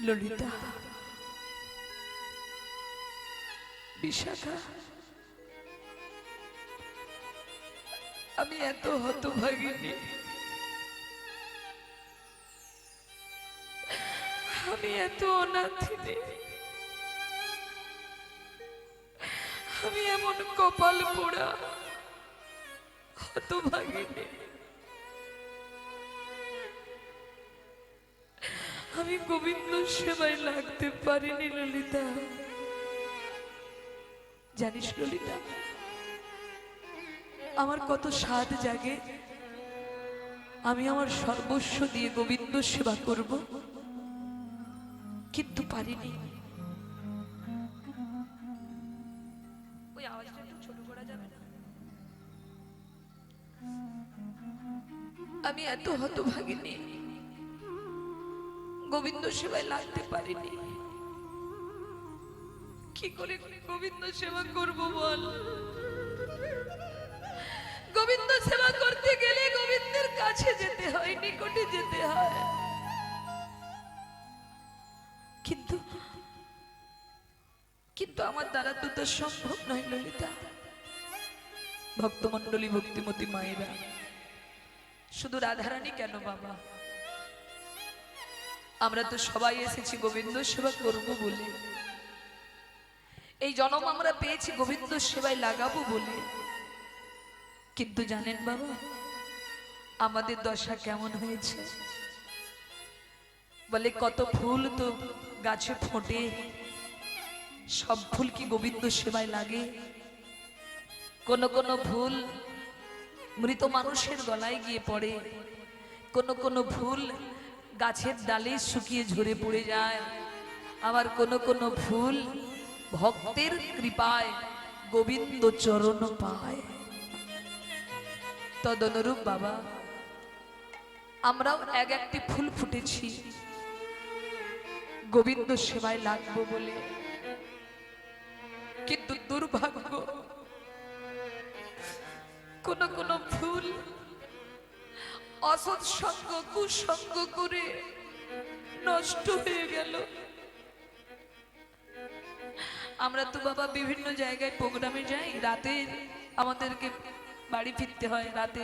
ললিতা, বিশাখা, আমি এত হতভাগিনী, আমি এত অনাথিনী, আমি এমন কপাল পোড়া হতভাগিনী। আমি গোবিন্দ সেবায় লাগতে পারিনি ললিতা। জানিস ললিতা, আমার কত স্বাদ জাগে আমি আমার সর্বস্ব দিয়ে গোবিন্দ সেবা করব, কিন্তু পারিনি। ওই আওয়াজটা একটু ছোট করা যাবে না? আমি এত হতভাগিনী, গোবিন্দ সেবায় লাগতে পারিনি। কি করে গোবিন্দ সেবা করব বল? গোবিন্দ সেবা করতে গেলে গোবিন্দের কাছে যেতে হয়, নিকটে যেতে হয়। কিন্তু কিন্তু আমার দ্বারা তো তা সম্ভব নয় ললিতা। ভক্তমণ্ডলী, ভক্তিমতী মায়েরা, শুধু রাধারানী কেন বাবা, আমরা তো সবাই এসেছি গোবিন্দ সেবা করব বলে। এই জন্ম আমরা পেয়েছি গোবিন্দ সেবায় লাগাবো বলে। কিন্তু জানেন বাবা, আমাদের দশা কেমন হয়েছে? বলে কত ফুল তো গাছে ফোটে, সব ফুল কি গোবিন্দ সেবায় লাগে? কোন কোন ফুল মৃত মানুষের গলায় গিয়ে পড়ে, কোন কোন ফুল গাছের ডালে শুকিয়ে ঝরে পড়ে যায়, আবার কোন কোন ফুল ভক্তের কৃপায় গোবিন্দ চরণ পায়। তদনুরূপ বাবা, আমরাও এক একটি ফুল ফুটেছি গোবিন্দ সেবায় লাগবো বলে। কিন্তু দুর্ভাগ্য, কোন কোন ফুল অসৎ সঙ্গ, কুসঙ্গ করে নষ্ট হয়ে গেল। আমরা তো বাবা বিভিন্ন জায়গায় প্রোগ্রামে যাই, রাতে আমাদেরকে বাড়ি ফিরতে হয়, রাতে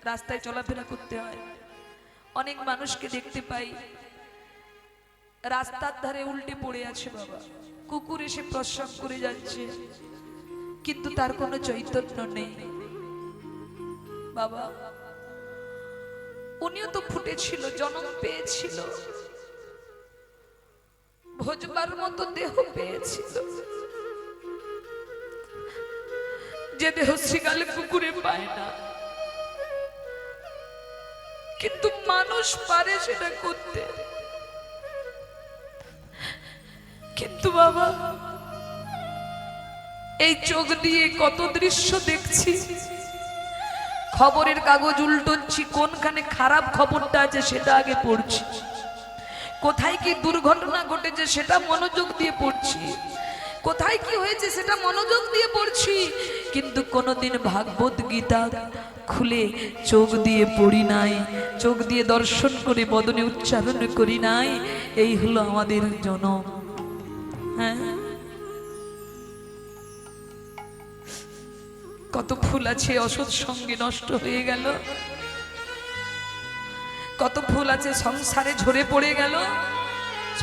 রাস্তায় চলাফেরা করতে হয়। অনেক মানুষকে দেখতে পাই রাস্তার ধারে উল্টে পড়ে আছে বাবা, কুকুর এসে প্রস্রাব করে যাচ্ছে, কিন্তু তার কোনো চৈতন্য নেই বাবা। উনিও তো ফুটেছিল, জন্ম পেয়েছিল, ভোজবার মতো দেহ পেয়েছিল, যে দেহ শ্রীকালে কুকুরে পায় না, কিন্তু মানুষ পারে সেটা করতে। কিন্তু বাবা, এই চোখ দিয়ে কত দৃশ্য দেখছি, খবরের কাগজ উল্টোচ্ছি, কোনখানে খারাপ খবরটা আছে সেটা আগে পড়ছি, কোথায় কি দুর্ঘটনা ঘটেছে সেটা মনোযোগ দিয়ে পড়ছি, কোথায় কি হয়েছে সেটা মনোযোগ দিয়ে পড়ছি, কিন্তু কোনোদিন ভাগবত গীতা খুলে চোখ দিয়ে পড়ি নাই, চোখ দিয়ে দর্শন করে বদনে উচ্চারণ করি নাই। এই হলো আমাদের জনম। হ্যাঁ, কত ফুল আছে অসৎ সঙ্গে নষ্ট হয়ে গেল, কত ফুল আছে সংসারে ঝরে পড়ে গেল,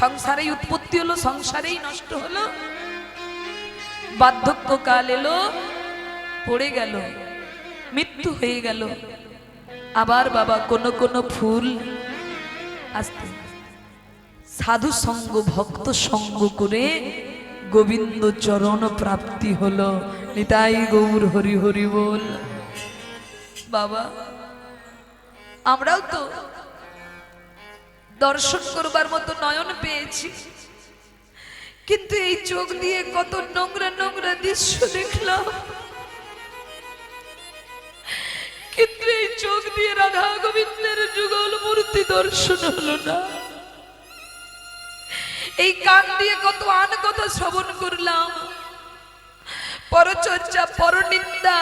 সংসারেই উৎপত্তি হলো, সংসারেই নষ্ট হলো, বার্ধক্যকাল এলো, পড়ে গেল, মৃত্যু হয়ে গেল। আবার বাবা কোন কোন ফুল আস্তে সাধু সঙ্গ, ভক্ত সঙ্গ করে গোবিন্দ চরণ প্রাপ্তি হলো। নিতাই গৌর হরি হরি বল। বাবা, আমরাও তো দর্শন করবার মতো নয়ন পেয়েছি, কিন্তু এই চোখ দিয়ে কত নোংরা নোংরা দৃশ্য দেখলাম, কিন্তু এই চোখ দিয়ে রাধা গোবিন্দের যুগল মূর্তি দর্শন হলো না। এই কান দিয়ে কত আন কথা শ্রবণ করলাম, পরচর্চা, পরনিন্দা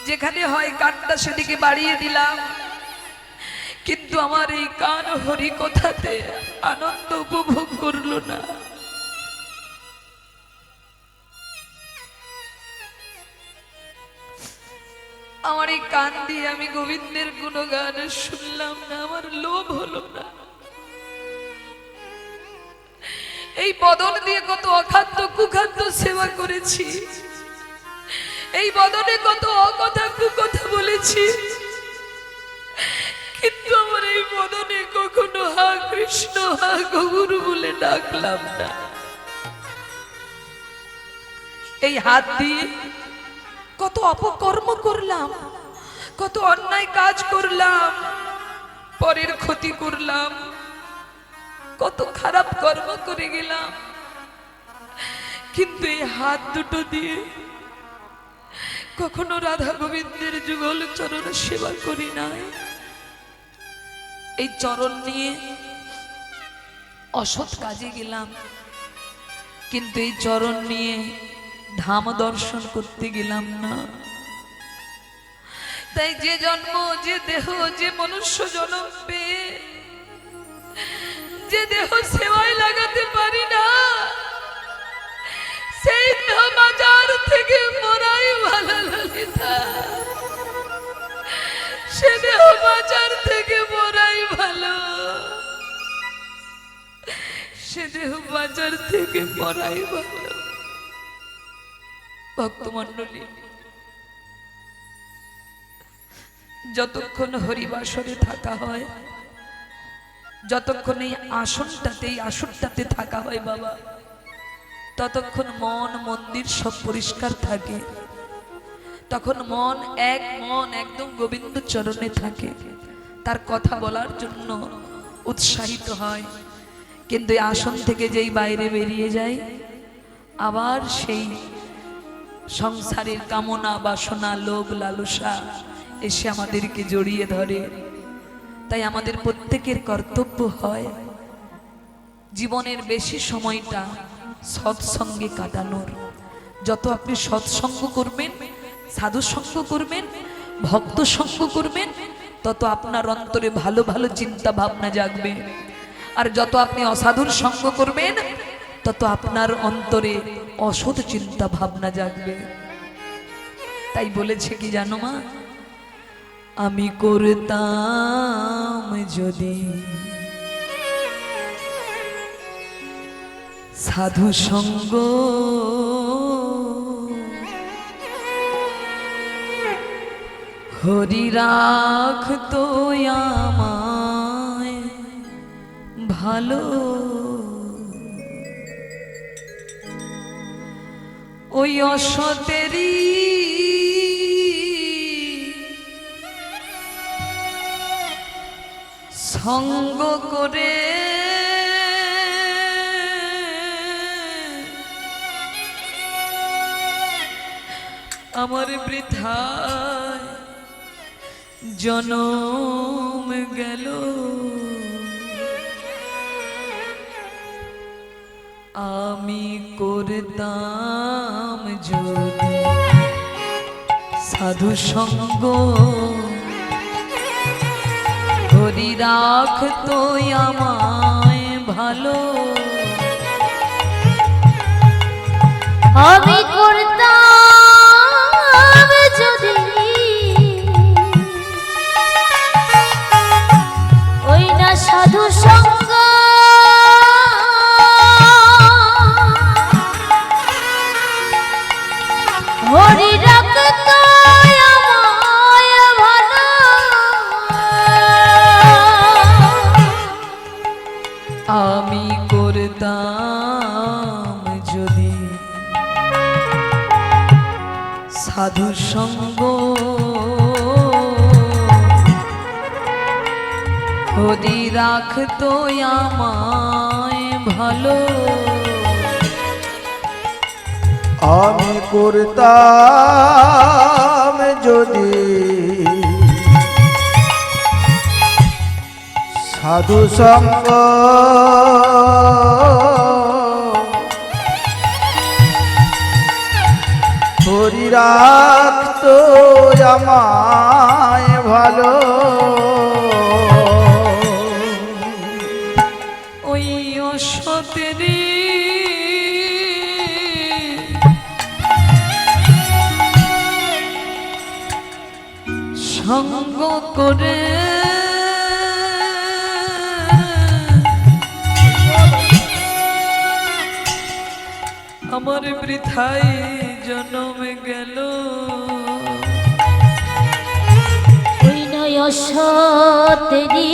যেখানে হয় কানটা সেদিকে বাড়িয়ে দিলাম, কিন্তু আমার এই কান হরি কথাতে আনন্দ উপভোগ করলো না। আমার এই কান দিয়ে আমি গোবিন্দের গুণগান শুনলাম না, আমার লোভ হলো না। এই বদন দিয়ে কত অখাদ্য কুখাদ্য সেবা করেছি, এই বদনে কত অকথা কুকথা বলেছি, কিন্তু আমার এই বদনে কখনো হা কৃষ্ণ হা গৌর বলে ডাকলাম না। এই হাত দিয়ে কত অপকর্ম করলাম, কত অন্যায় কাজ করলাম, পরের ক্ষতি করলাম, কত খারাপ কর্ম করে গেলাম, কিন্তু এই হাত দুটো দিয়ে কখনো রাধা গোবিন্দের যুগল চরণ সেবা করি নাই। এই চরণ নিয়ে অসৎ কাজে গেলাম, কিন্তু এই চরণ নিয়ে ধাম দর্শন করতে গেলাম না। তাই যে জন্ম, যে দেহ, যে মনুষ্য জন্ম পেয়ে যে দেহ সেবায় লাগাতে পারি না, সেই দেহ বাজার থেকে মরাই ভালো ললিতা, সে দেহ বাজার থেকে মরাই ভালো, সে দেহ বাজার থেকে মরাই ভালো। ভক্তমণ্ডলী, যতক্ষণ হরিবাসরে থাকা হয়, যতক্ষণ এই আসনটাতে থাকা হয় বাবা, ততক্ষণ মন মন্দির সব পরিষ্কার থাকে, তখন মন একদম গোবিন্দ চরণে থাকে, তার কথা বলার জন্য উৎসাহিত হয়। কিন্তু এই আসন থেকে যেই বাইরে বেরিয়ে যায়, আবার সেই সংসারের কামনা বাসনা লোভ লালসা এসে আমাদেরকে জড়িয়ে ধরে। তাই আমাদের প্রত্যেকের কর্তব্য হয় জীবনের বেশি সময়টা সৎসঙ্গে কাটানোর। যত আপনি সৎসঙ্গ করবেন, সাধু সঙ্গ করবেন, ভক্ত সঙ্গ করবেন, তত আপনার অন্তরে ভালো ভালো চিন্তা ভাবনা জাগবে। আর যত আপনি অসাধুর সঙ্গ করবেন, তত আপনার অন্তরে অসৎ চিন্তা ভাবনা জাগবে। তাই বলেছে কি জানো মা, আমি করতাম যদি সাধু সঙ্গ, হরি রাখতো আমায় ভালো, ওই অসতেরি সঙ্গ করে আমার বৃথায় জনম গেল। আমি করতাম যদি সাধু সঙ্গ, হরি রাখতো আমায় ভালো, আমি করতাম যদি ওই না সাধু সঙ্গ, হরি রাখতো আমায় ভালো, আমি করতাম যদি সাধু সঙ্গ, হরি রাখতো আমায় ভালো। আমি করতাম যদি সাধু সঙ্গ, হরি রাখতো আমায় ভালো, ওই অসতেরি সঙ্গ করে আমার বৃথায় জন্ম গেল। ওই নয় সতেরি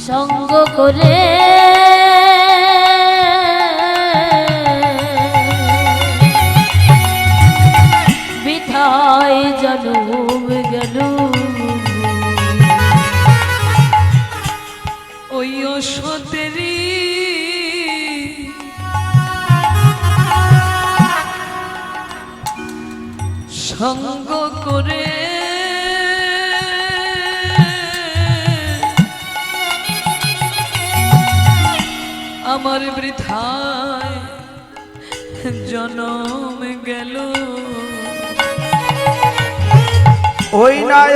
সঙ্গ করে বৃথায় জন্ম গেল। ওই অসতেরি সঙ্গ করে আমার বৃথায় জনম গেল। ওই নাই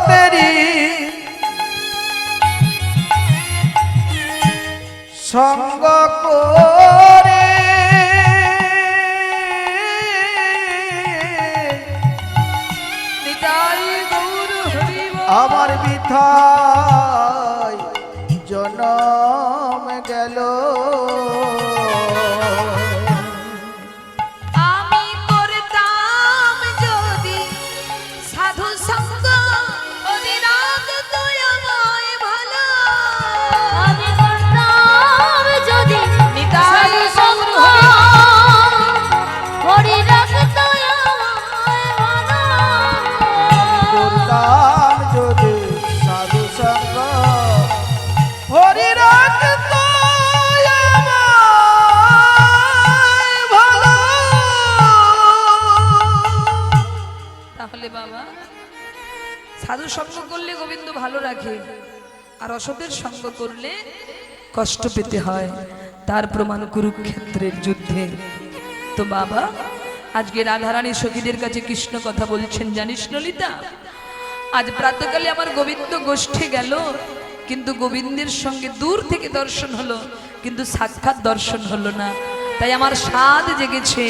তেরি সঙ্গ করে নিতাই গৌর হরি বল। আমার বিথায় জনম গেল। আমি করতাম যদি সাধু সঙ্গ অনিরাগ তুই আমায় ভালো। আমি করতাম যদি নিতাই সাধু সঙ্গ হরি রাখতো আমায় ভালো। করতাম যদি সাধু সঙ্গ হরি রাখত আমায় ভালো। তাহলে বাবা সাধু সঙ্গ করলে গোবিন্দ ভালো রাখে, আর অসতের সঙ্গ করলে কষ্ট পেতে হয়। তার প্রমাণ কুরুক্ষেত্রের যুদ্ধে। তো বাবা আজকে রাধারানী সখীদের কাছে কৃষ্ণ কথা বলছেন, জানিস ললিতা, আজ প্রাতকালে আমার গোবিন্দ গোষ্ঠে গেল, কিন্তু গোবিন্দের সঙ্গে দূর থেকে দর্শন হলো, কিন্তু সাক্ষাৎ দর্শন হলো না। তাই আমার স্বাদ জেগেছে,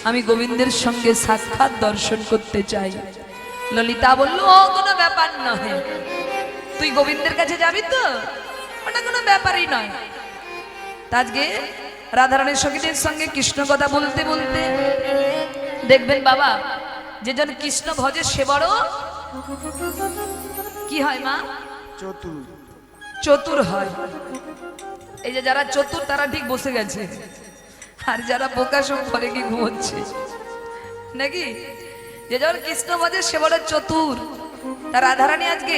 আমি গোবিন্দের সঙ্গে সাক্ষাৎ দর্শন করতে চাই। ললিতা বলল, ও কোনো ব্যাপার নয়, তুই গোবিন্দের কাছে যাবি তো, ওটা কোনো ব্যাপারই নয়। তা আজকে রাধারানীর সখীদের সঙ্গে কৃষ্ণ কথা বলতে বলতে দেখবেন বাবা, যে জন কৃষ্ণ ভজে সে বড় কি হয় মা? চতুর চতুর হয়। এই যে যারা চতুর তারা ঠিক বসে গেছে, আর যারা বোকা সব ঘরে কি ঘুমোচ্ছে নাকি? যে যখন কৃষ্ণ ভজে সে বড় চতুর। তার রাধারানী আজকে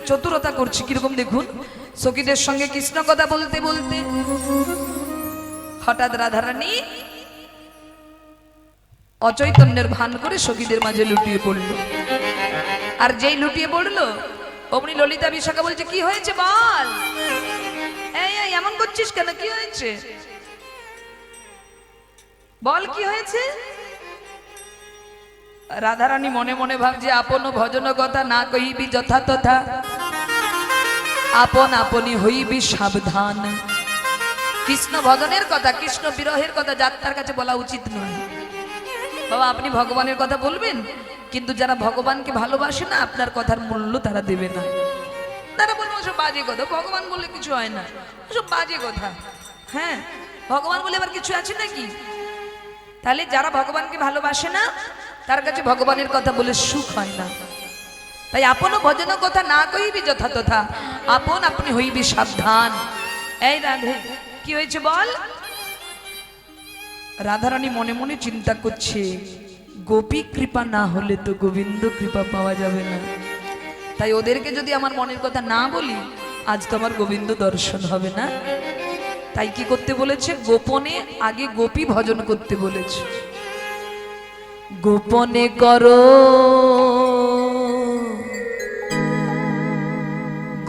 চতুরতা করছে কিরকম দেখুন। সখীদের সঙ্গে কৃষ্ণ কথা বলতে বলতে হঠাৎ রাধারানী অচৈতন্যের ভান করে সখীদের মাঝে লুটিয়ে পড়ল। আর যেই লুটিয়ে পড়লো অমনি ললিতা বিশাখা বলছে, কি হয়েছে বল, এই এই এমন করছিস কেন, কি হয়েছে বল, কি হয়েছে? রাধারানী মনে মনে ভাবছে, আপন ভজন কথা না কহিবি যথা তথা, আপন আপনি হইবি সাবধান। কৃষ্ণ ভজনের কথা, কৃষ্ণ বিরহের কথা যাত্রার কাছে বলা উচিত নয়। বাবা আপনি ভগবানের কথা বলবেন, কিন্তু যারা ভগবানকে ভালোবাসে না আপনার কথার মূল্য তারা দেবে না। তারা বলবো সব বাজে কথা, ভগবান বললে কিছু হয় না, সব বাজে কথা। হ্যাঁ, ভগবান বলে আবার কিছু আছে নাকি? তাহলে যারা ভগবানকে ভালোবাসে না তার কাছে ভগবানের কথা বলে সুখ হয় না। তাই আপন ভজন কথা না কহিবি যথা তথা, আপন আপনি হইবি সাবধান। এই রাধে কি হয়েছে বল? রাধারানী মনে মনে চিন্তা করছে, গোপী কৃপা না হলে তো গোবিন্দ কৃপা পাওয়া যাবে না। তাই ওদেরকে যদি আমার মনের কথা না বলি, আজ তো আমার গোবিন্দ দর্শন হবে না। তাই কি করতে বলেছে? গোপনে আগে গোপী ভজন করতে বলেছে। গোপনে করো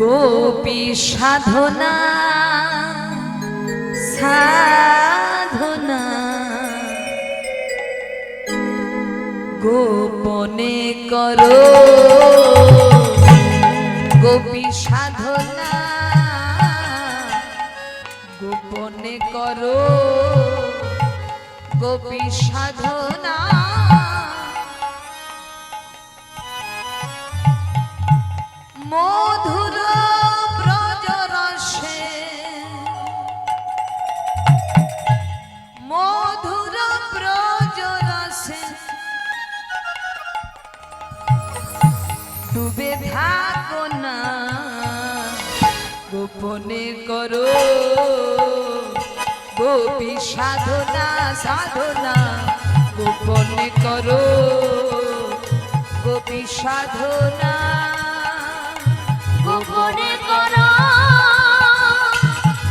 গোপী সাধনা সাধনা, গোপনে করো গোপী সাধনা, গোপনে করো গোপী সাধনা, মধুর ব্রজ রসে, মধুর ব্রজ রসে ডুবে থাকো না, গোপনে করো গোপী সাধনা সাধনা, গোপনে করো গোপী সাধনা, গোপনে করো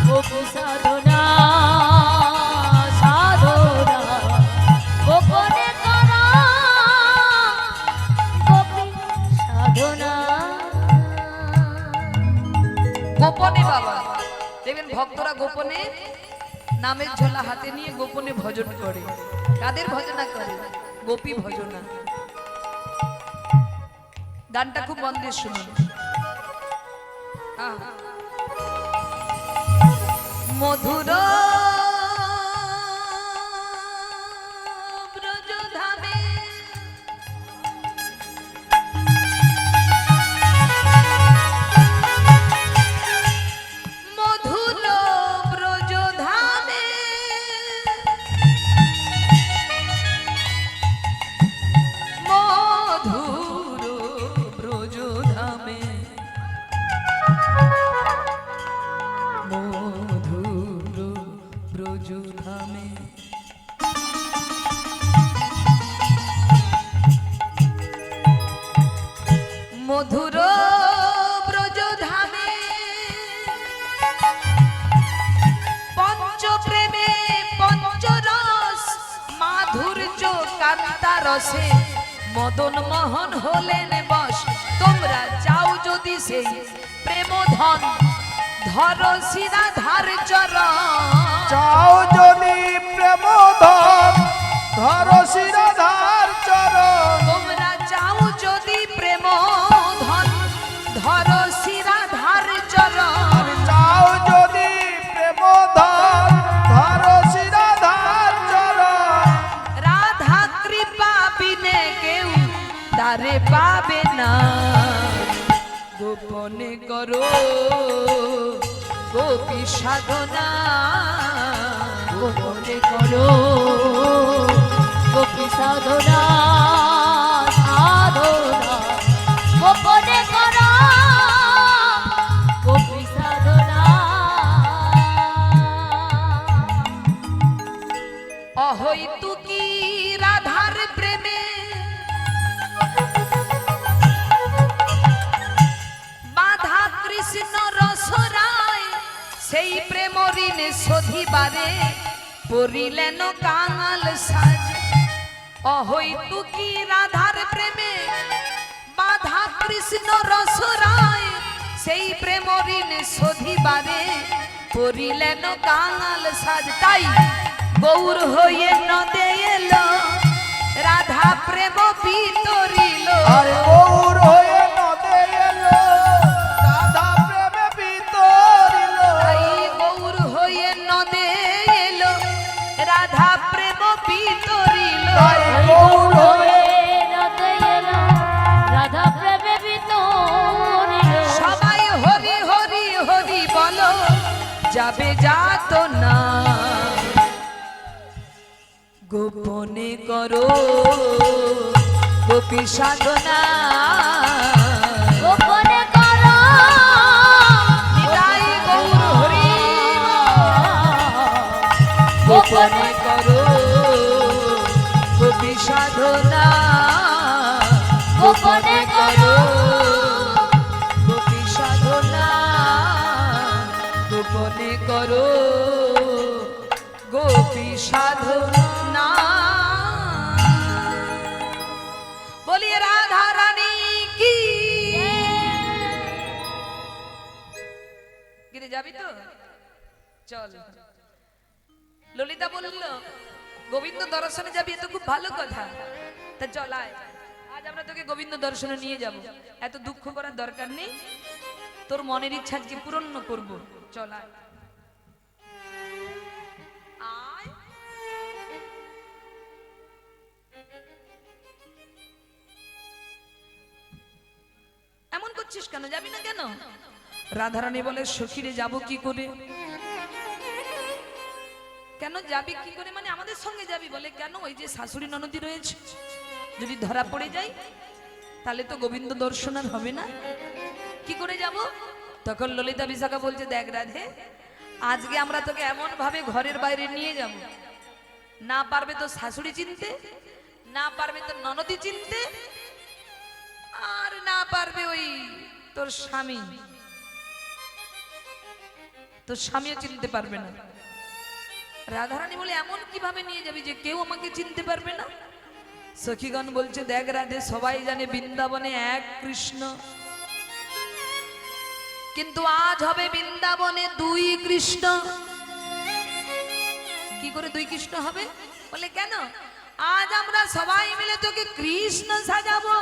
গোপী সাধনা সাধনা, গোপনে করো গোপী সাধনা। গোপনে বাবা দেখবেন ভক্তরা গোপনে নামের ঝোলা হাতে নিয়ে গোপনে ভজন করে। কাদের ভজনা করে? গোপী ভজনা। গানটা খুব মন দিয়ে শুনুন। মধুর ব্রজধামে মধুর ব্রজধামে মধুর ব্রজধামে মধুর ব্রজধামে মধুর ব্রজধামে পঞ্চপ্রেমে পঞ্চরস মাধুর্য কান্তারসে মদন মোহন হলেন বশ। তোমরা চাও যদি সেই প্রেম ধন ধরো শিরাধার চরণ, চাও যদি প্রেম ধন ধরো শিরধার চরণ, তোমরা চাও যদি প্রেম ধন ধরো শিরাধার চরণ, চাও যদি প্রেম ধন ধরো শিরধার চরণ, রাধা কৃপা বিনে কেউ তারে পাবে না, গোপনে করো গোপী সাধনা, গোপনে করো গোপী সাধনা সাধনা, গোপনে করো গোপী সাধনা। অহৈতুকী রাধার প্রেমে বাধা কৃষ্ণ রসরায়, সেই প্রেম ঋণ শোধিবারে পড়িলেন কাঙাল সাজ। অহৈতুকী রাধার প্রেমে বাধা কৃষ্ণ রসরায়, সেই প্রেম ঋণ শোধিবারে পড়িলেন কাঙাল সাজ। তাই গৌর হয়ে নদে এলো রাধা প্রেম বিতরিল, আরে গৌর হয়ে নদে এলো রাধা প্রেমে বিতরিল, তাই গৌর হয়ে নদে এলো রাধা প্রেম বিতরিল, তাই গৌর হয়ে নদে এলো রাধা প্রেমে বিতরিল। সবাই হরি হরি হরি বলো যাবে যাত না, গোপনে করো গোপী সাধনা, গোপনে করো নিতাই গৌর হরি গোপনে করো গোপী সাধনা, গোপনে করো গোপী সাধনা, গোপনে করো গোপী সাধনা। বলিয়ে রাধা রানী কি গিরে যাবি তো চল। ললিতা বলল গোবিন্দ দর্শনে যাবি, এ তো খুব ভালো কথা, তা চল আয়, আজ আমরা তোকে গোবিন্দ দর্শনে নিয়ে যাব। এত দুঃখ করার দরকার নেই, তোর মনের ইচ্ছা আজকে পূরণ করব। চল আয় আয়। এমন করছিস কেন, যাবি না কেন? রাধারানী বলে সখীরে যাব কি করে? কেন যাবি কি করে মানে আমাদের সঙ্গে যাবি? বলে কেন, ওই যে শাশুড়ি ননদি রয়েছে, যদি ধরা পড়ে যাই তাহলে তো গোবিন্দ দর্শন আর হবে না, কি করে যাব? তখন ললিতা বিশাখা বলছে, দেখ রাধে, আজকে আমরা তোকে এমন ভাবে ঘরের বাইরে নিয়ে যাব, না পারবে তো শাশুড়ি চিনতে, না পারবে তো ননদি চিনতে, আর না পারবে ওই তোর স্বামী, তোর স্বামীও চিনতে পারবে না। রাধারানী বলে এমন কিভাবে নিয়ে যাবি যে কেউ আমাকে চিনতে পারবে না? সখীগণ বলছে, দেখ রাধে, সবাই জানে বৃন্দাবনে এক কৃষ্ণ, কিন্তু আজ হবে বৃন্দাবনে দুই কৃষ্ণ। কি করে দুই কৃষ্ণ হবে? বলে কেন, আজ আমরা সবাই মিলে তোকে কৃষ্ণ সাজাবো।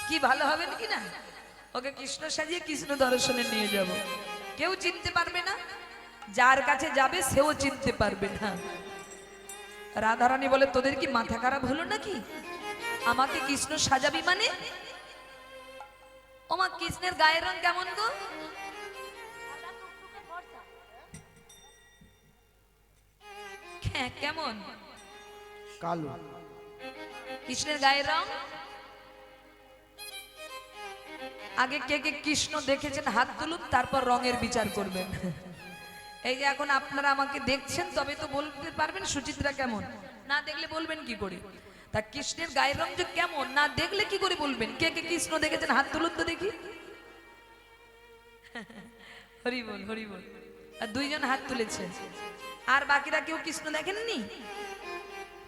কি ভালো হবে নাকি না? ওকে কৃষ্ণ সাজিয়ে কৃষ্ণ দর্শনে নিয়ে যাব, কেউ চিনতে পারবে না, যার কাছে যাবে সেও চিনতে পারবে না। রাধারানী বলে, তোদের কি মাথা খারাপ হলো নাকি? আমাকে কৃষ্ণ সাজাবি মানে? ওমা, কৃষ্ণের গায়ের রং কেমন গো? কেমন? কালো। কৃষ্ণের গায়ের রং? আগে কে কে কৃষ্ণ দেখেছেন হাত তুলুন, তারপর রঙের বিচার করবেন। এই যে এখন আপনারা আমাকে দেখছেন, তবে তো বলতে পারবেন সুচিত্রা কেমন, না দেখলে বলবেন কি করে? তা কৃষ্ণের গায়ের রং যে কেমন না দেখলে কি করে বলবেন? কে কে কৃষ্ণ দেখেছেন হাত তুলুন তো দেখি। হরি বল, হরি বল। আর দুইজন হাত তুলেছে, আর বাকিরা কেউ কৃষ্ণ দেখেননি?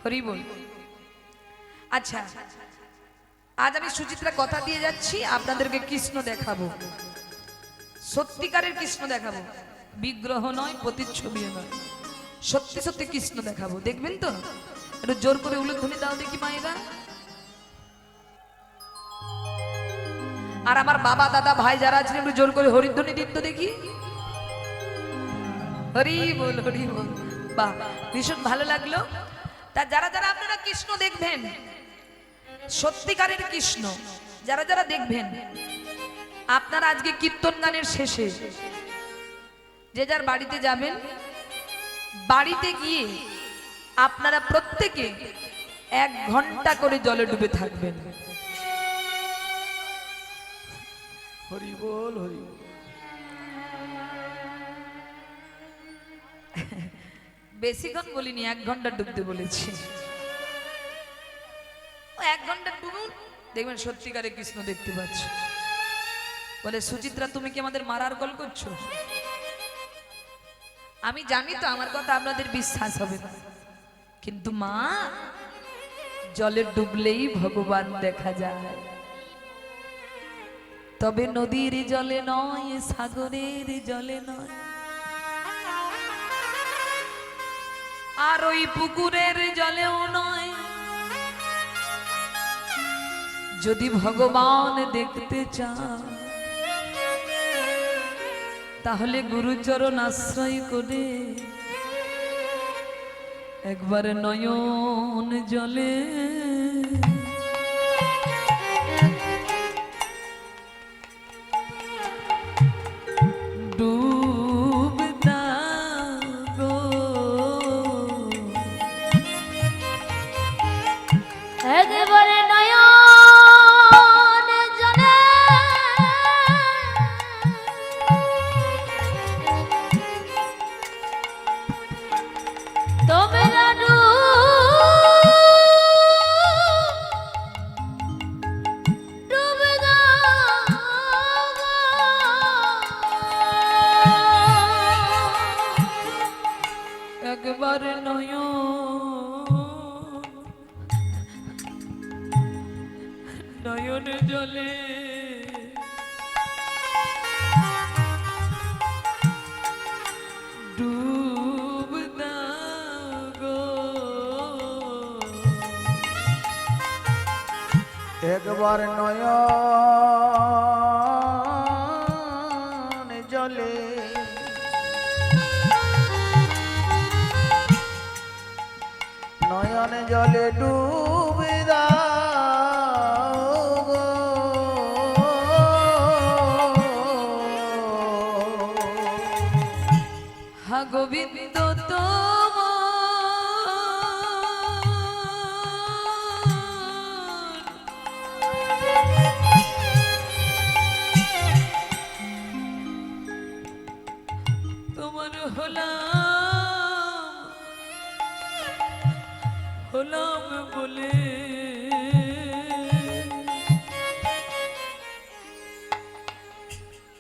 হরি বল। আচ্ছা, আজ আমি সুচিত্রা কথা দিয়ে যাচ্ছি, আপনাদেরকে কৃষ্ণ দেখাবো, সত্যিকারের কৃষ্ণ দেখাবো, বিগ্রহ নয়, প্রতিচ্ছবিও নয়, সত্যি সত্যি কৃষ্ণ দেখাবো। দেখবেন তো? একটু জোর করে উলুধ্বনি দাও দেখি মায়েরা। আর আমার বাবা দাদা ভাই যারা আছেন একটু জোর করে হরিধ্বনি দিন তো দেখি। হরি বল, হরি বল। বাহ, ভীষণ ভালো লাগলো। তা যারা যারা আপনারা কৃষ্ণ দেখবেন, সত্যিকারের কৃষ্ণ যারা যারা দেখবেন, আপনারা আজকে কীর্তন গানের শেষে যে যার বাড়িতে যাবেন, বাড়িতে গিয়ে আপনারা প্রত্যেকে 1 ঘন্টা করে জলে ডুবে থাকবেন। হরি বল, হরি বল। বেশিক্ষণ বলিনি, 1 ঘন্টা ডুবতে বলেছি। 1 ঘন্টা ডুবুন, দেখবেন সত্যিকারে কৃষ্ণ দেখতে পাচ্ছ। বলে, সুচিত্রা তুমি কি আমাদের মারার কল করছো? আমি জানি তো আমার কথা আপনাদের বিশ্বাস হবে না, কিন্তু মা, জলে ডুবলেই ভগবান দেখা যায়, তবে নদীর জলে নয়, সাগরের জলে নয়, আর ওই পুকুরের জলেও নয়। যদি ভগবান দেখতে চান, তাহলে গুরুচরণ আশ্রয় করে একবার নয়ন জলে ডুব দাও গো। একবারে নয়ন জলে তোমরা ডুব দাও। একবার নয়ন নয়ন জলে ডুব দাও গো। একবার নয়ন জলে নয়ন জলে ডুবে দাও গো। হা গোবিন্দ তোমার হলাম বলে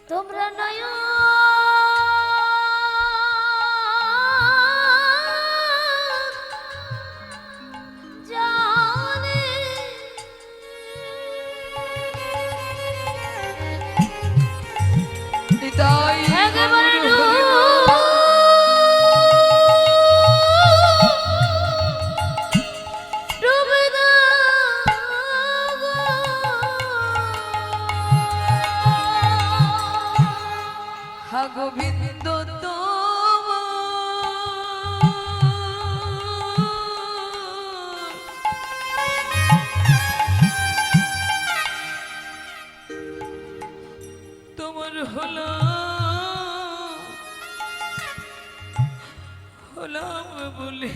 তোমরা নয় জানে হৃদয় একেবারে ডুবে দাও গো। হা গোবিন্দ তোমার হলাম বলে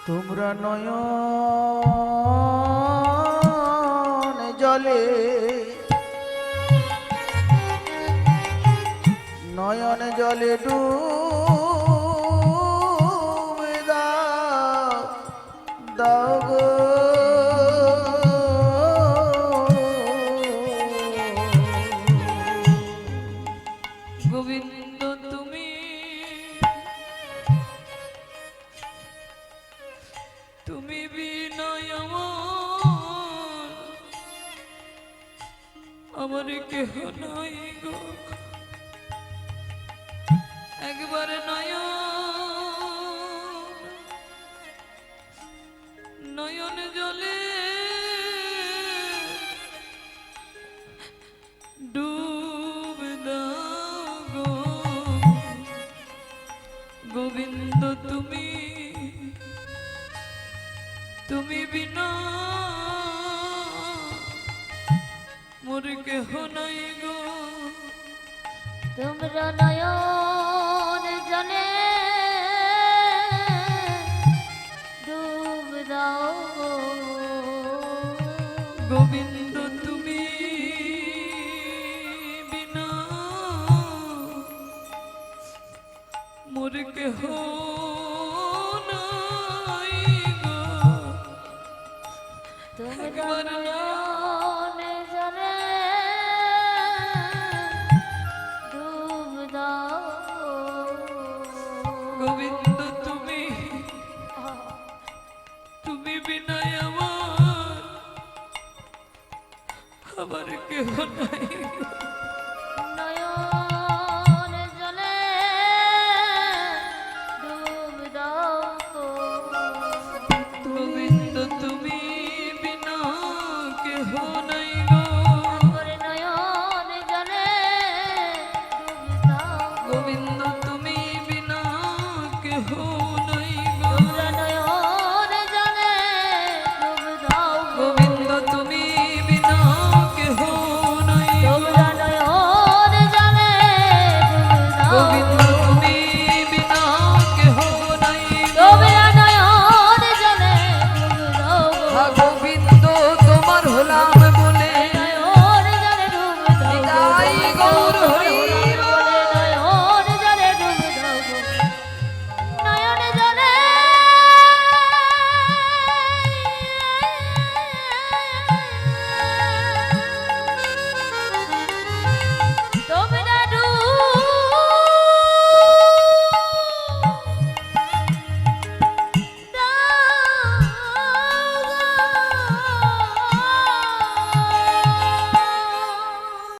তোমরা নয়ন জলে নয়ন জলে ডুবে দাও দাও গো। গোবিন্দ তুমি তুমি বিনয় আমার কেহ নাই গো। একবার নয়ন জলে ডুব দাও গো। গোবিন্দ তুমি তুমি বিনা মোর কেহ নাই গো। তোমরা নয়ন জলে ডুব দাও গো। গোবিন্দ তুমি বিনা মোর কেহ নাই গো। তোমরা একবার নয়ন জলে ডুব দাও গোবিন্দ তুমি তুমি বিনা আমার কেহ নাই গো। নয়ন জলে ডুব দাও গোবিন্দ তুমি বিনা কেহ নাই গো। করে নয়ন জলে ডুব দাও গোবিন্দ তুমি বিনা কেহ